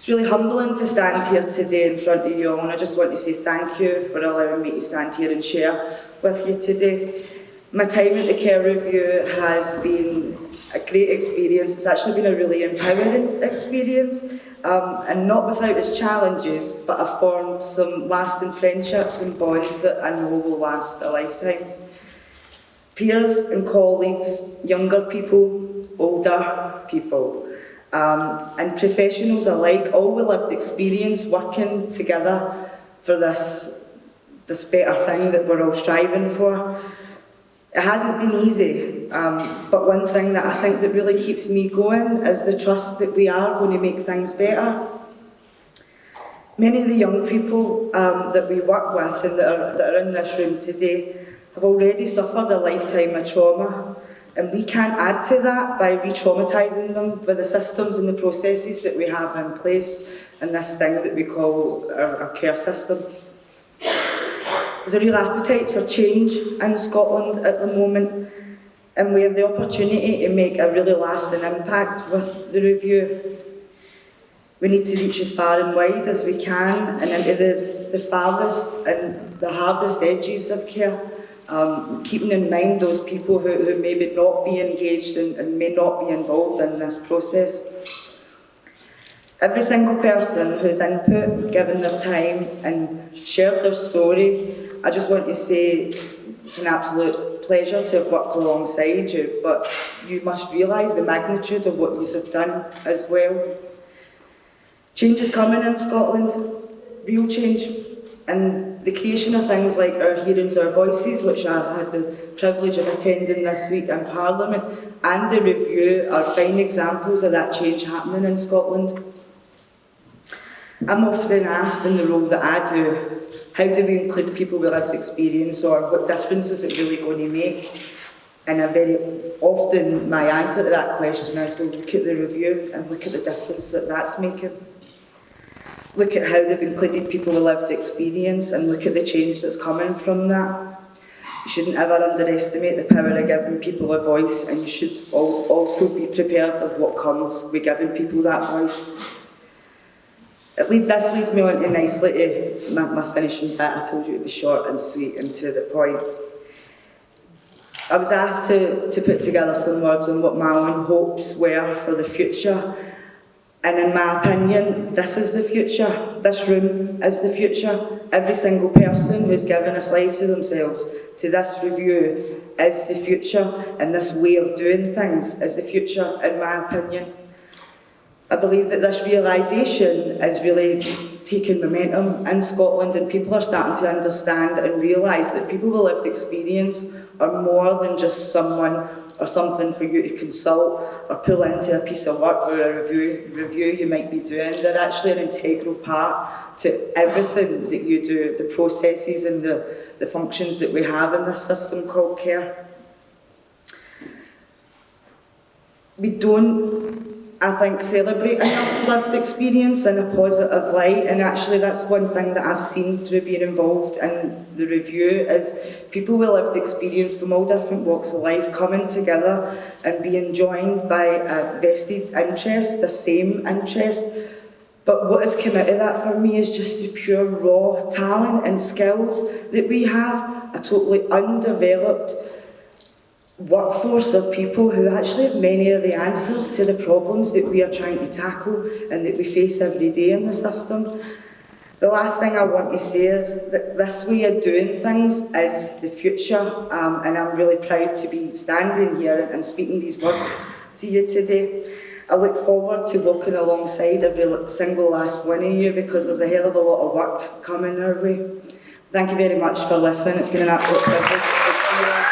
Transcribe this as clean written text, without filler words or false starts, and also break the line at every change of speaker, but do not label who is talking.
It's really humbling to stand here today in front of you all, and I just want to say thank you for allowing me to stand here and share with you today. My time at the Care Review has been a great experience. It's actually been a really empowering experience, and not without its challenges, but I've formed some lasting friendships and bonds that I know will last a lifetime. Peers and colleagues, younger people, older people, and professionals alike, all with lived experience working together for this better thing that we're all striving for. It hasn't been easy, but one thing that I think that really keeps me going is the trust that we are going to make things better. Many of the young people that we work with and that are in this room today have already suffered a lifetime of trauma, and we can't add to that by re-traumatising them with the systems and the processes that we have in place in this thing that we call our care system. There's a real appetite for change in Scotland at the moment, and we have the opportunity to make a really lasting impact with the review. We need to reach as far and wide as we can and into the farthest and the hardest edges of care, keeping in mind those people who maybe not be engaged and may not be involved in this process. Every single person who's input, given their time and shared their story, I just want to say it's an absolute pleasure to have worked alongside you, but you must realise the magnitude of what you have done as well. Change is coming in Scotland, real change, and the creation of things like our Hearings, Our Voices, which I had the privilege of attending this week in Parliament, and the review are fine examples of that change happening in Scotland. I'm often asked in the role that I do, how do we include people with lived experience, or what difference is it really going to make? And very often my answer to that question is, well, look at the review and look at the difference that that's making. Look at how they've included people with lived experience and look at the change that's coming from that. You shouldn't ever underestimate the power of giving people a voice, and you should also be prepared of what comes with giving people that voice. This leads me on nicely to my finishing bit. I told you it was short and sweet and to the point. I was asked to put together some words on what my own hopes were for the future. And in my opinion, this is the future. This room is the future. Every single person who's given a slice of themselves to this review is the future, and this way of doing things is the future, in my opinion. I believe that this realisation is really taking momentum in Scotland, and people are starting to understand and realise that people with lived experience are more than just someone or something for you to consult or pull into a piece of work or a review you might be doing. They're actually an integral part to everything that you do, the processes and the functions that we have in this system called care. We don't, I think, celebrate enough lived experience in a positive light, and actually that's one thing that I've seen through being involved in the review is people with lived experience from all different walks of life coming together and being joined by a vested interest, the same interest. But what has come out of that for me is just the pure raw talent and skills that we have, a totally undeveloped workforce of people who actually have many of the answers to the problems that we are trying to tackle and that we face every day in the system. The last thing I want to say is that this way of doing things is the future, and I'm really proud to be standing here and speaking these words to you today. I look forward to working alongside every single last one of you, because there's a hell of a lot of work coming our way. Thank you very much for listening. It's been an absolute privilege.